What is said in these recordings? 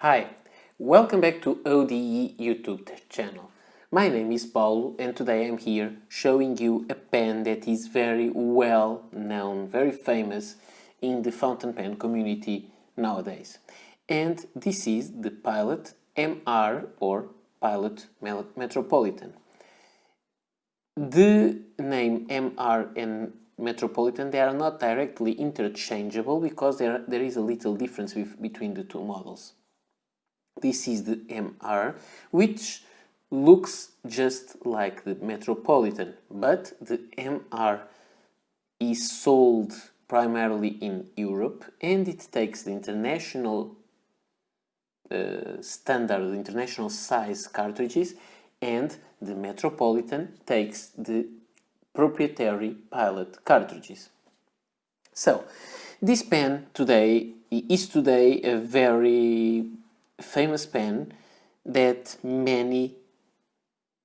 Hi, welcome back to ODE YouTube channel. My name is Paulo and today I'm here showing you a pen that is very well known, very famous in the fountain pen community nowadays. And this is the Pilot MR or Pilot Metropolitan. The name MR and Metropolitan, they are not directly interchangeable because there is a little difference between the two models. This is the MR, which looks just like the Metropolitan, but the MR is sold primarily in Europe and it takes the international standard, the international size cartridges, and the Metropolitan takes the proprietary Pilot cartridges. So, this pen is today a very famous pen that many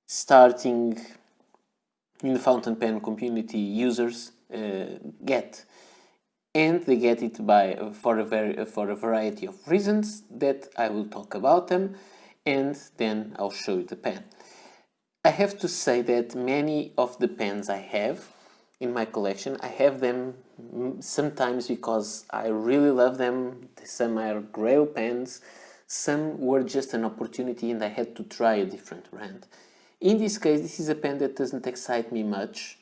starting in the fountain pen community users get, and they get it for a variety of reasons that I will talk about them, and then I'll show you the pen. I have to say that many of the pens I have in my collection, I have them sometimes because I really love them. Some are grail pens, some were just an opportunity and I had to try a different brand. In this case, this is a pen that doesn't excite me much.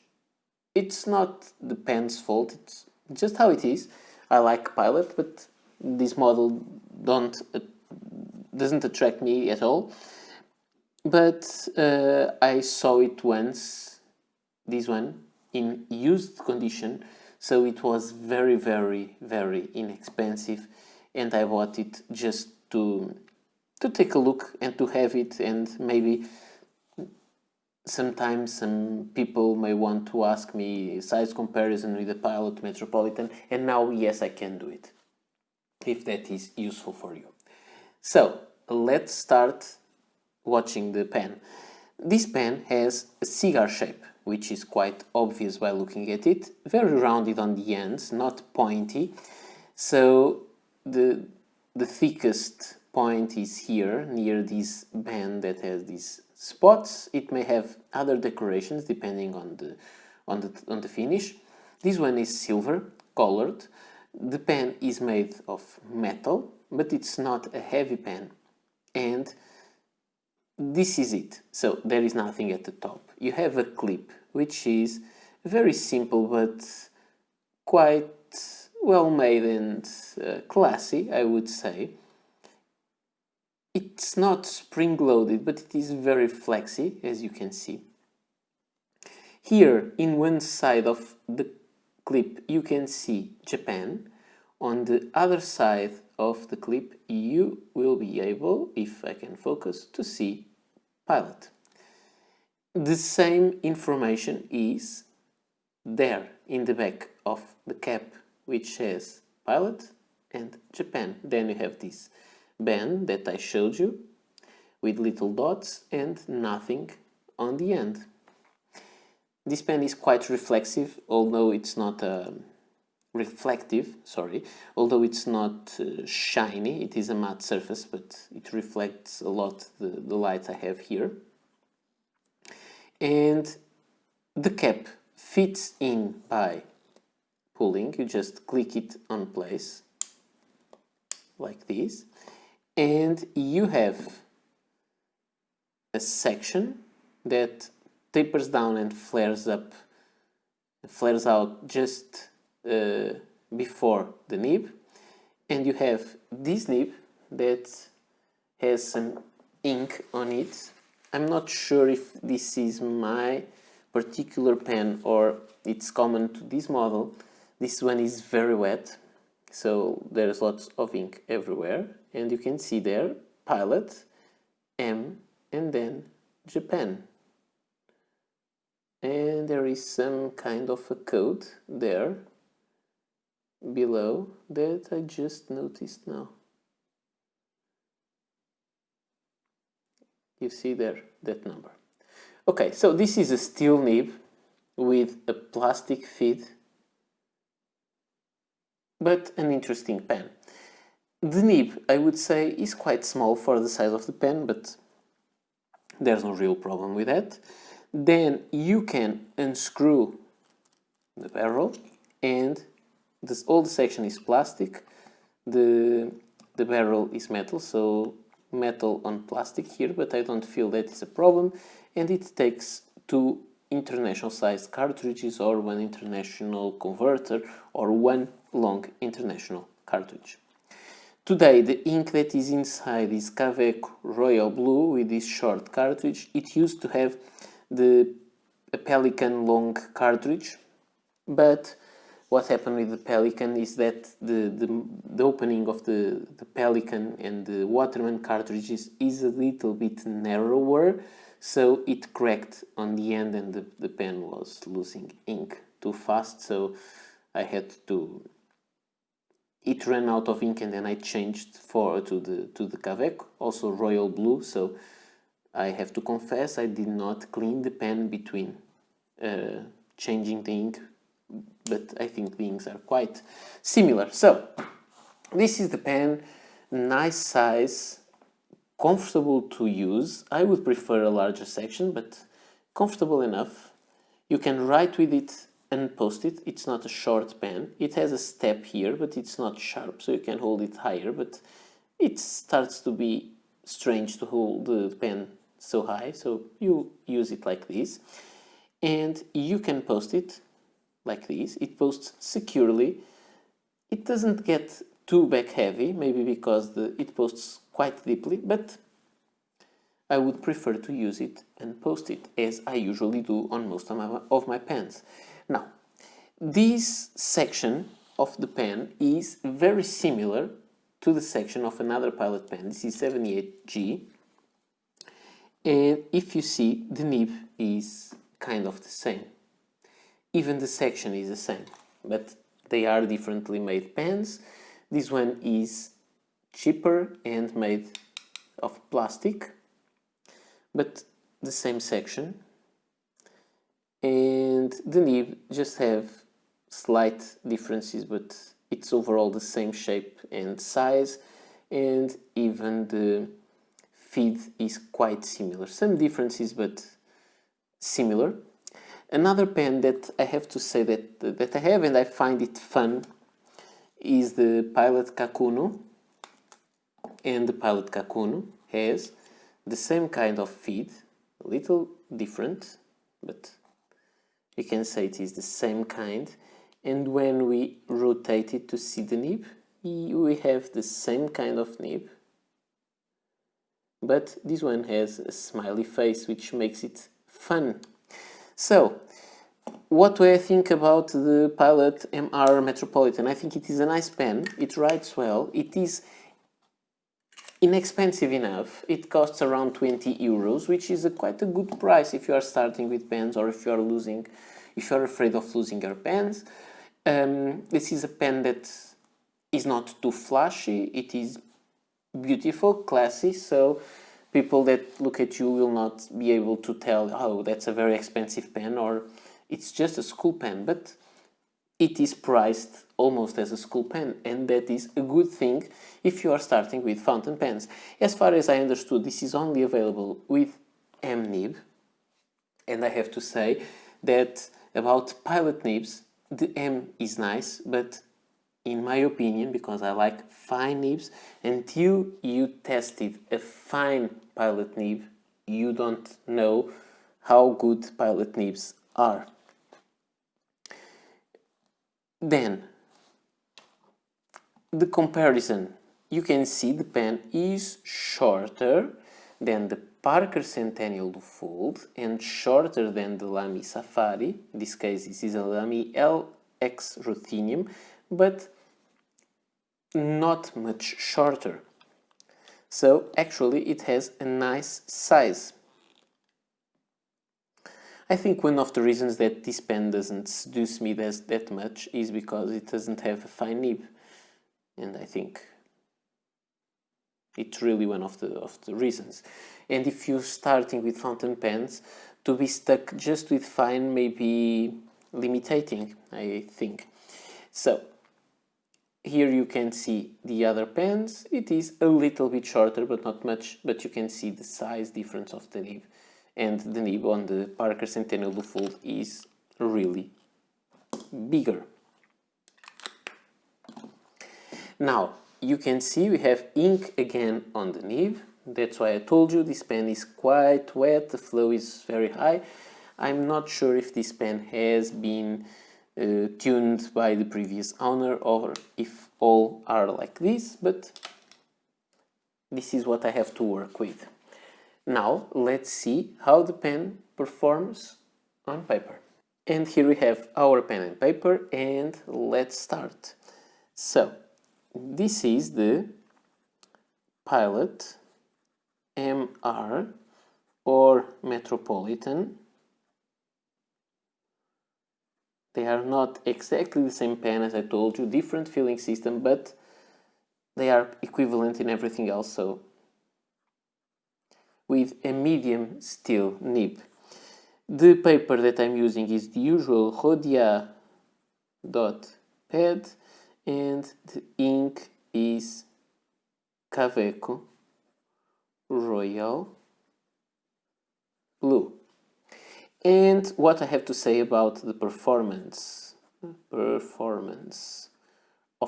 It's not the pen's fault, it's just how it is. I like Pilot, but this model doesn't attract me at all. But I saw it once, this one, in used condition, so it was very, very, very inexpensive, and I bought it just to take a look and to have it, and maybe sometimes some people may want to ask me size comparison with the Pilot Metropolitan, and now yes, I can do it, if that is useful for you. So let's start watching the pen. This pen has a cigar shape, which is quite obvious by looking at it, very rounded on the ends, not pointy. So the thickest point is here, near this band that has these spots. It may have other decorations depending on the finish. This one is silver colored. The pen is made of metal, but it's not a heavy pen, and this is it. So there is nothing at the top. You have a clip, which is very simple but quite well made and classy, I would say. It's not spring-loaded, but it is very flexy, as you can see. Here, in one side of the clip, you can see Japan. On the other side of the clip, you will be able, if I can focus, to see Pilot. The same information is there in the back of the cap, which says Pilot and Japan. Then you have this band that I showed you with little dots and nothing on the end. This pen is quite reflexive, although it's not although it's not shiny. It is a matte surface, but it reflects a lot the light I have here. And the cap fits in by pulling. You just click it on place like this, and you have a section that tapers down and flares out just before the nib, and you have this nib that has some ink on it. I'm not sure if this is my particular pen or it's common to this model. This one is very wet, so there's lots of ink everywhere, and you can see there Pilot, M, and then Japan. And there is some kind of a code there below that I just noticed now. You see there that number. Okay, so this is a steel nib with a plastic feed, but an interesting pen. The nib, I would say, is quite small for the size of the pen, but there's no real problem with that. Then you can unscrew the barrel, and all the section is plastic. The barrel is metal, so metal on plastic here, but I don't feel that is a problem. And it takes two international sized cartridges, or one international converter, or one long international cartridge. Today the ink that is inside is Kakuno Royal Blue with this short cartridge. It used to have a Pelican long cartridge, but what happened with the Pelican is that the opening of the Pelican and the Waterman cartridges is a little bit narrower, so it cracked on the end and the pen was losing ink too fast, so I had to... It ran out of ink and then I changed to the Kakuno, also Royal Blue, so I have to confess I did not clean the pen between changing the ink, but I think the inks are quite similar. So this is the pen, nice size, comfortable to use. I would prefer a larger section, but comfortable enough. You can write with it and post it. It's not a short pen. It has a step here, but it's not sharp, so you can hold it higher, but it starts to be strange to hold the pen so high, so you use it like this. And you can post it like this. It posts securely. It doesn't get too back heavy, maybe because it posts quite deeply, but I would prefer to use it and post it, as I usually do on most of my pens. Now, this section of the pen is very similar to the section of another Pilot pen. This is 78G, and if you see, the nib is kind of the same. Even the section is the same, but they are differently made pens. This one is cheaper and made of plastic, but the same section. And the nib just have slight differences, but it's overall the same shape and size, and even the feed is quite similar. Some differences, but similar. Another pen that I have to say that I have and I find it fun is the Pilot Kakuno. And the Pilot Kakuno has the same kind of feed, a little different, but you can say it is the same kind. And when we rotate it to see the nib, we have the same kind of nib, but this one has a smiley face, which makes it fun. So, what do I think about the Pilot MR Metropolitan? I think it is a nice pen, it writes well, it is inexpensive enough. It costs around 20 euros, which is quite a good price if you are starting with pens, or if you are afraid of losing your pens. This is a pen that is not too flashy, it is beautiful, classy, so people that look at you will not be able to tell, oh, that's a very expensive pen, or it's just a school pen, but it is priced almost as a school pen, and that is a good thing if you are starting with fountain pens. As far as I understood, this is only available with M nib, and I have to say that about Pilot nibs, the M is nice, but in my opinion, because I like fine nibs, until you tested a fine Pilot nib, you don't know how good Pilot nibs are. Then, the comparison. You can see the pen is shorter than the Parker Centennial do Fold and shorter than the Lamy Safari. In this case, this is a Lamy LX Ruthenium, but not much shorter. So actually it has a nice size. I think one of the reasons that this pen doesn't seduce me that much is because it doesn't have a fine nib, and I think it's really one of the reasons. And if you're starting with fountain pens, to be stuck just with fine may be limiting, I think. So Here you can see the other pens. It is a little bit shorter, but not much, but you can see the size difference of the nib. And the nib on the Parker Centennial Blue Fold is really bigger. Now, you can see we have ink again on the nib. That's why I told you this pen is quite wet, the flow is very high. I'm not sure if this pen has been tuned by the previous owner or if all are like this, but this is what I have to work with. Now let's see how the pen performs on paper. And here we have our pen and paper, and let's start. So this is the Pilot MR or Metropolitan. They are not exactly the same pen as I told you, different filling system, but they are equivalent in everything else, so with a medium steel nib. The paper that I'm using is the usual Rhodia dot pad, and the ink is Kakuno Royal Blue. And what I have to say about the performance of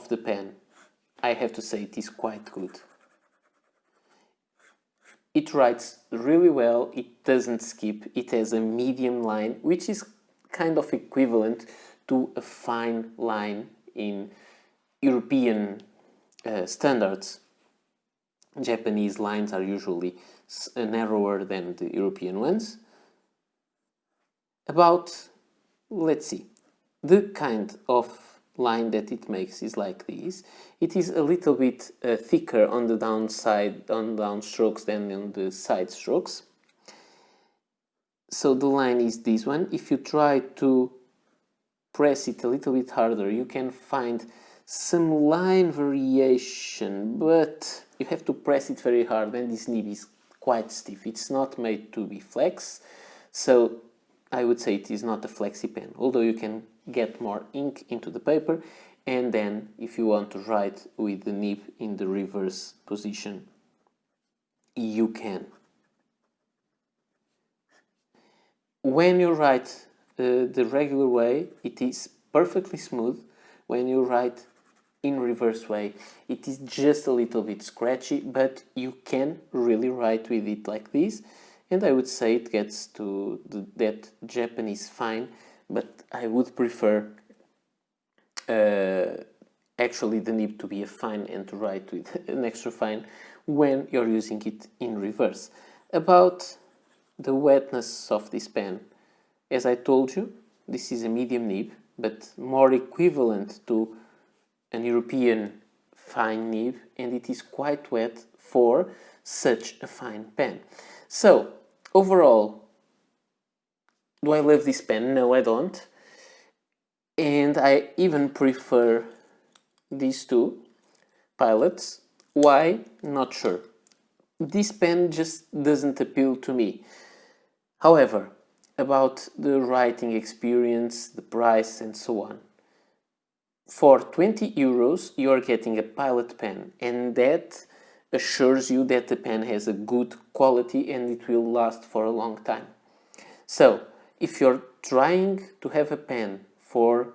the pen, I have to say it is quite good. It writes really well, it doesn't skip, it has a medium line, which is kind of equivalent to a fine line in European standards. Japanese lines are usually narrower than the European ones. Let's see, the kind of line that it makes is like this. It is a little bit thicker on the downside, on down strokes than on the side strokes. So the line is this one. If you try to press it a little bit harder, you can find some line variation, but you have to press it very hard, and this nib is quite stiff. It's not made to be flex, so I would say it is not a flexi pen, although you can get more ink into the paper, and then if you want to write with the nib in the reverse position, you can. When you write the regular way, it is perfectly smooth. When you write in reverse way, it is just a little bit scratchy, but you can really write with it like this. And I would say it gets to that Japanese fine, but I would prefer actually the nib to be a fine and to write with an extra fine when you're using it in reverse. About the wetness of this pen, as I told you, this is a medium nib, but more equivalent to an European fine nib, and it is quite wet for such a fine pen. So, overall, do I love this pen? No, I don't. And I even prefer these two pilots. Why? Not sure. This pen just doesn't appeal to me. However, about the writing experience, the price, and so on. For 20 euros, you are getting a Pilot pen, and that assures you that the pen has a good quality and it will last for a long time. So, if you're trying to have a pen for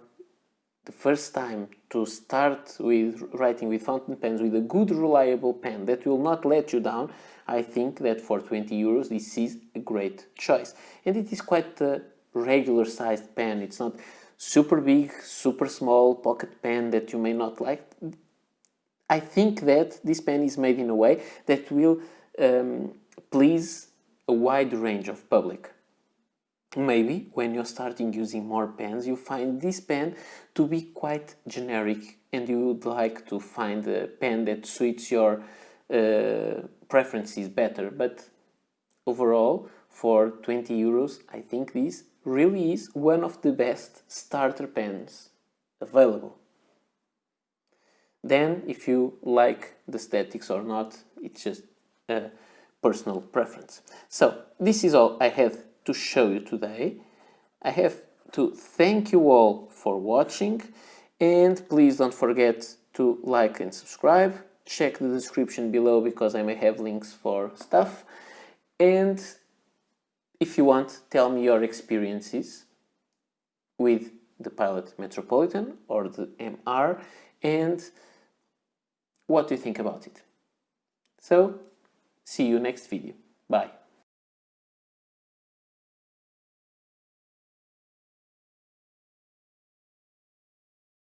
the first time, to start with writing with fountain pens, with a good reliable pen that will not let you down, I think that for 20 euros this is a great choice. And it is quite a regular sized pen. It's not super big, super small pocket pen that you may not like. I think that this pen is made in a way that will please a wide range of public. Maybe when you're starting using more pens, you find this pen to be quite generic and you would like to find a pen that suits your preferences better. But overall, for 20 euros, I think this really is one of the best starter pens available. Then, if you like the aesthetics or not, it's just a personal preference. So, this is all I have to show you today. I have to thank you all for watching, and please don't forget to like and subscribe. Check the description below because I may have links for stuff. And if you want, tell me your experiences with the Pilot Metropolitan or the MR and what do you think about it. So, see you next video. Bye.